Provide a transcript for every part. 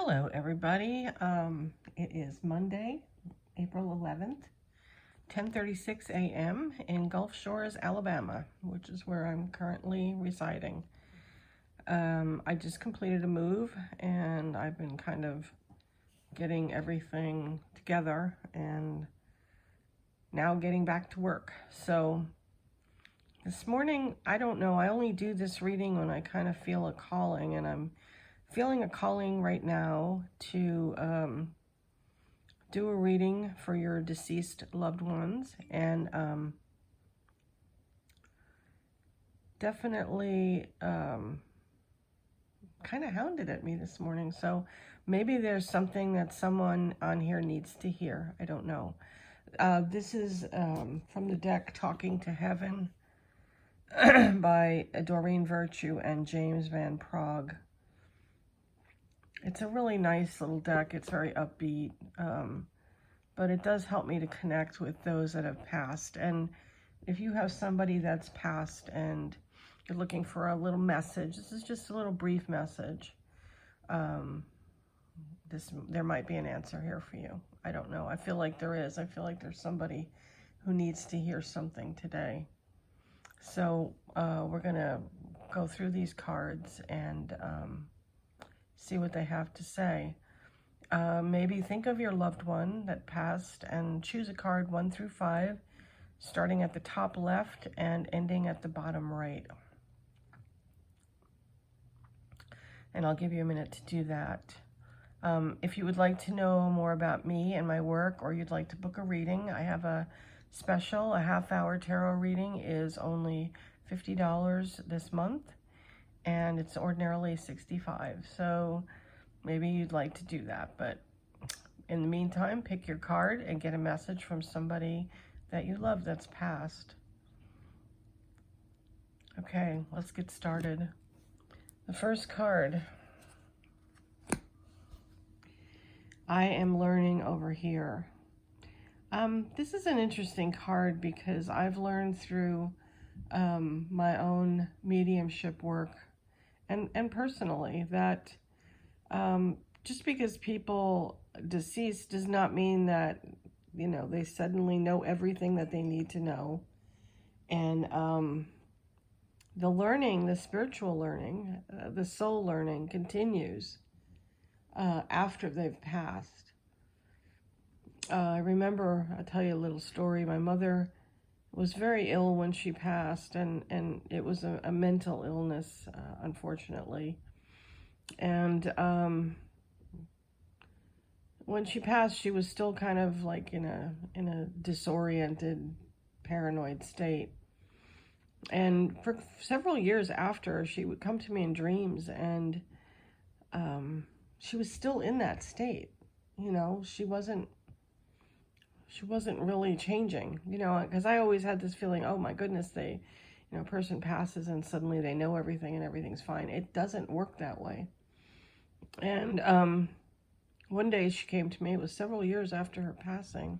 Hello, everybody. It is Monday, April 11th, 10:36 a.m. in Gulf Shores, Alabama, which is where I'm currently residing. I just completed a move, and I've been kind of getting everything together, and now getting back to work. So this morning, I don't know, I only do this reading when I kind of feel a calling, and I'm feeling a calling right now to do a reading for your deceased loved ones, and definitely kind of hounded at me this morning. So maybe there's something that someone on here needs to hear. I don't know. This is from the deck Talking to Heaven by Doreen Virtue and James Van Prague. It's a really nice little deck. It's very upbeat, but it does help me to connect with those that have passed. And if you have somebody that's passed and you're looking for a little message, this is just a little brief message. There might be an answer here for you. I don't know. I feel like there is. I feel like there's somebody who needs to hear something today. So we're going to go through these cards and see what they have to say. Maybe think of your loved one that passed and choose a card 1 through 5, starting at the top left and ending at the bottom right. And I'll give you a minute to do that. If you would like to know more about me and my work, or you'd like to book a reading, I have a special. A half-hour tarot reading is only $50 this month, and it's ordinarily $65. So maybe you'd like to do that. But in the meantime, pick your card and get a message from somebody that you love that's passed. Okay, let's get started. The first card. I am learning over here. This is an interesting card because I've learned through my own mediumship work and personally that just because people decease does not mean that, you know, they suddenly know everything that they need to know. And the learning, the spiritual learning, the soul learning continues after they've passed. I remember, I'll tell you a little story. My mother was very ill when she passed, and it was a mental illness, unfortunately. And when she passed, she was still kind of like in a disoriented, paranoid state. And for several years after, she would come to me in dreams, and she was still in that state. You know, she wasn't really changing, you know, because I always had this feeling, oh my goodness, a person passes and suddenly they know everything and everything's fine. It doesn't work that way. And one day she came to me, it was several years after her passing,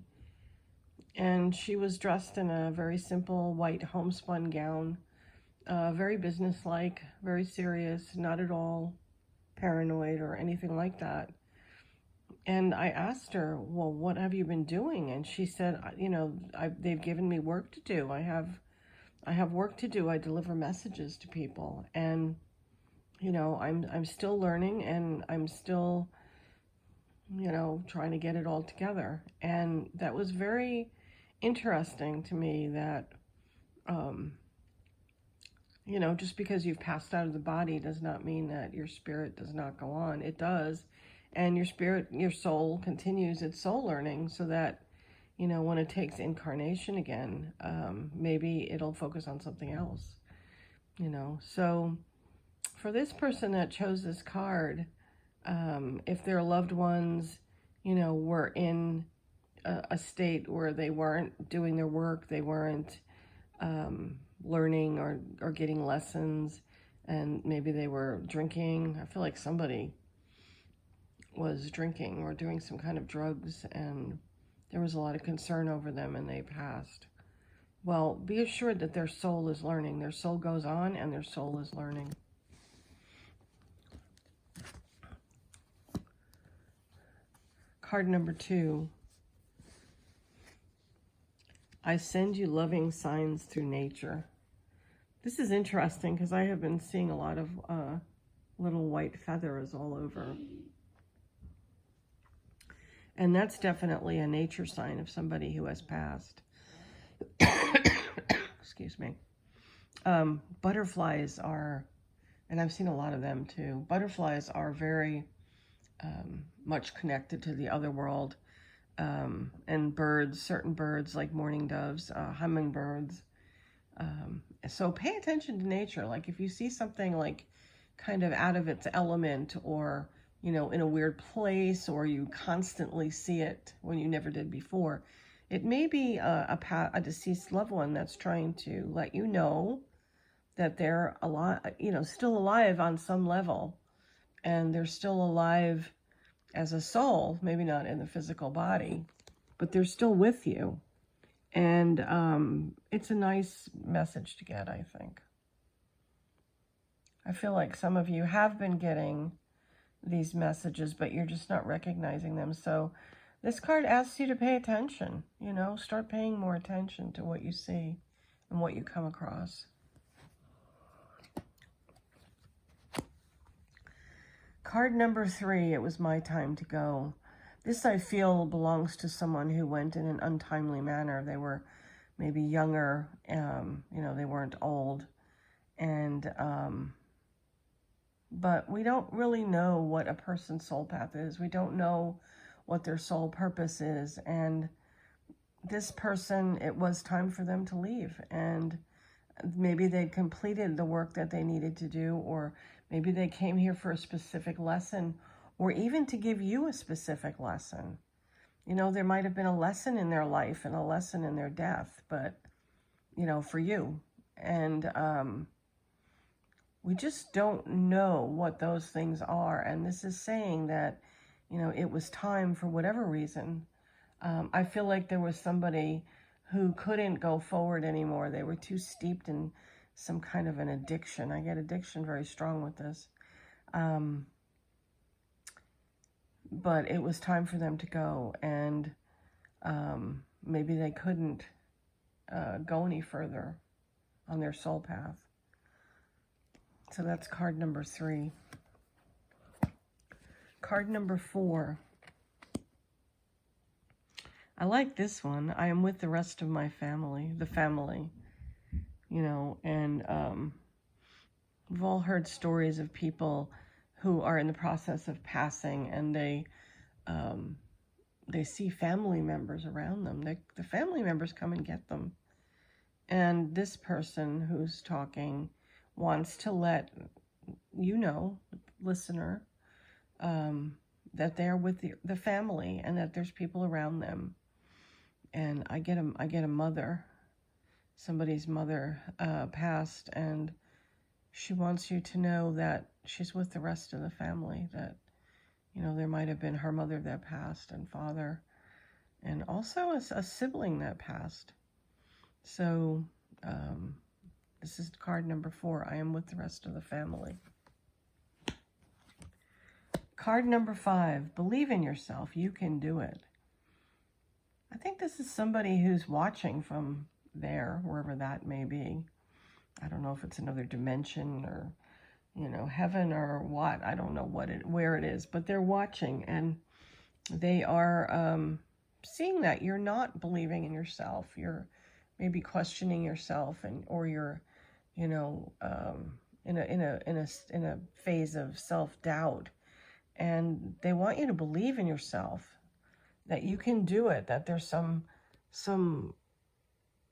and she was dressed in a very simple white homespun gown, very businesslike, very serious, not at all paranoid or anything like that. And I asked her, well, what have you been doing? And she said, you know, they've given me work to do. I have work to do. I deliver messages to people, and you know, I'm still learning, and I'm still, you know, trying to get it all together. And that was very interesting to me that, you know, just because you've passed out of the body does not mean that your spirit does not go on. It does. And your spirit, your soul continues its soul learning so that, you know, when it takes incarnation again, maybe it'll focus on something else, you know. So for this person that chose this card, if their loved ones, you know, were in a state where they weren't doing their work, they weren't learning or getting lessons, and maybe they were drinking. I feel like somebody was drinking or doing some kind of drugs, and there was a lot of concern over them, and they passed. Well, be assured that their soul is learning. Their soul goes on, and their soul is learning. Card number 2. I send you loving signs through nature. This is interesting because I have been seeing a lot of little white feathers all over. And that's definitely a nature sign of somebody who has passed. Excuse me. Butterflies are, and I've seen a lot of them too, butterflies are very much connected to the other world. And birds, certain birds like mourning doves, hummingbirds. So pay attention to nature. Like if you see something like kind of out of its element, or, you know, in a weird place, or you constantly see it when you never did before, it may be a deceased loved one that's trying to let you know that they're alive, you know, still alive on some level, and they're still alive as a soul, maybe not in the physical body, but they're still with you. And it's a nice message to get, I think. I feel like some of you have been getting these messages, but you're just not recognizing them. So this card asks you to pay attention, you know, start paying more attention to what you see and what you come across. Card number 3, it was my time to go. This, I feel, belongs to someone who went in an untimely manner. They were maybe younger, you know, they weren't old. And, but we don't really know what a person's soul path is. We don't know what their soul purpose is. And this person, it was time for them to leave. And maybe they'd completed the work that they needed to do, or maybe they came here for a specific lesson, or even to give you a specific lesson. You know, there might have been a lesson in their life and a lesson in their death, but, you know, for you. And we just don't know what those things are. And this is saying that, you know, it was time for whatever reason. I feel like there was somebody who couldn't go forward anymore. They were too steeped in some kind of an addiction. I get addiction very strong with this. But it was time for them to go, and maybe they couldn't go any further on their soul path. So that's card number 3. Card number 4. I like this one. I am with the rest of my family, the family, you know, and we've all heard stories of people who are in the process of passing, and they see family members around them. The family members come and get them. And this person who's talking wants to let you know, listener, that they're with the family, and that there's people around them. And I get a mother, somebody's mother passed, and she wants you to know that she's with the rest of the family, that, you know, there might have been her mother that passed, and father, and also a sibling that passed. So this is card number 4. I am with the rest of the family. Card number 5. Believe in yourself. You can do it. I think this is somebody who's watching from there, wherever that may be. I don't know if it's another dimension, or, you know, heaven, or what. I don't know where it is, but they're watching, and they are seeing that you're not believing in yourself. You're maybe questioning yourself, or you're, you know, in a phase of self-doubt, and they want you to believe in yourself, that you can do it, that there's some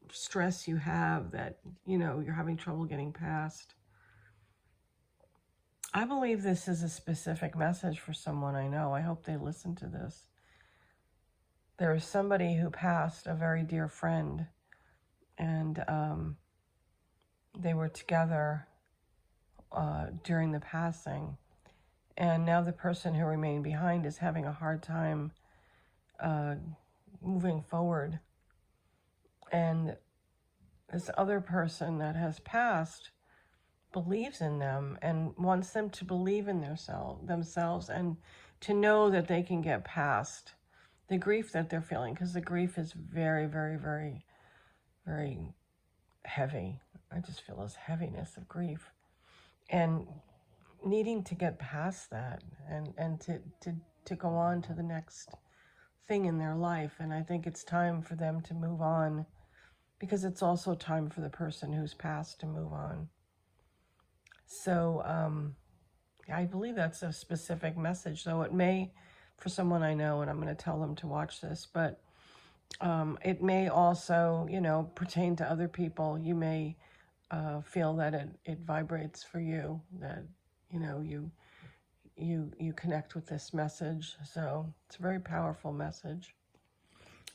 stress you have that, you know, you're having trouble getting past. I believe this is a specific message for someone I know. I hope they listen to this. There is somebody who passed, a very dear friend, and they were together during the passing, and now the person who remained behind is having a hard time moving forward. And this other person that has passed believes in them and wants them to believe in themselves, and to know that they can get past the grief that they're feeling, because the grief is very, very, very, very heavy. I just feel this heaviness of grief. And needing to get past that and to go on to the next thing in their life. And I think it's time for them to move on, because it's also time for the person who's passed to move on. So I believe that's a specific message, though it may, for someone I know, and I'm going to tell them to watch this, but it may also, you know, pertain to other people. You may feel that it vibrates for you, that, you know, you connect with this message. So it's a very powerful message.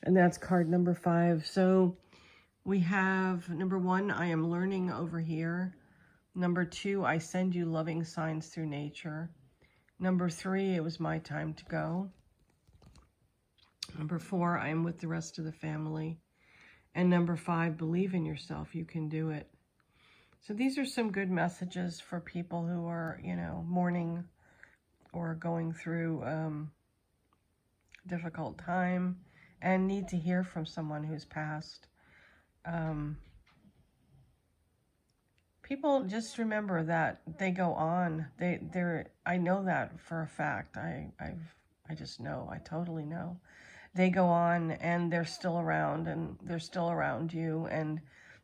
And that's card number 5. So we have number 1, I am learning over here. Number 2, I send you loving signs through nature. Number 3, it was my time to go. Number 4, I am with the rest of the family. And number 5, believe in yourself, you can do it. So these are some good messages for people who are, you know, mourning or going through difficult time and need to hear from someone who's passed. People just remember that they go on. I know that for a fact. I just know. I totally know. They go on and they're still around, and they're still around you, and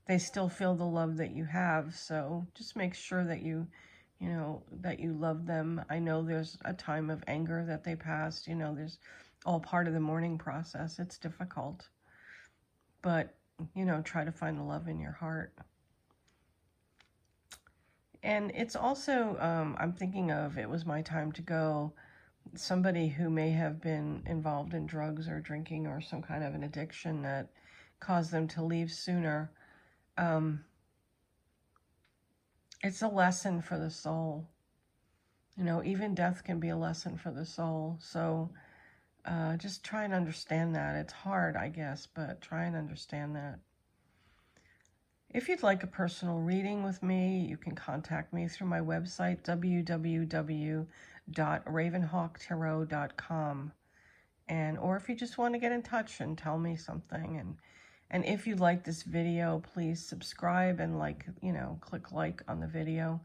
they still feel the love that you have. So just make sure that you know, that you love them. I know there's a time of anger that they passed. You know, there's all part of the mourning process. It's difficult. But, you know, try to find the love in your heart. And it's also, I'm thinking of, it was my time to go, somebody who may have been involved in drugs or drinking or some kind of an addiction that caused them to leave sooner. It's a lesson for the soul. You know, even death can be a lesson for the soul. So just try and understand that. It's hard, I guess, but try and understand that. If you'd like a personal reading with me, you can contact me through my website, www.ravenhawktarot.com. Or if you just want to get in touch and tell me something. And if you like this video, please subscribe and click like on the video.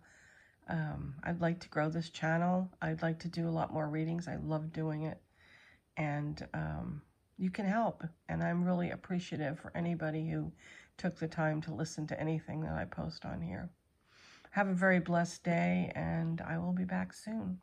I'd like to grow this channel. I'd like to do a lot more readings. I love doing it. And you can help. And I'm really appreciative for anybody who took the time to listen to anything that I post on here. Have a very blessed day, and I will be back soon.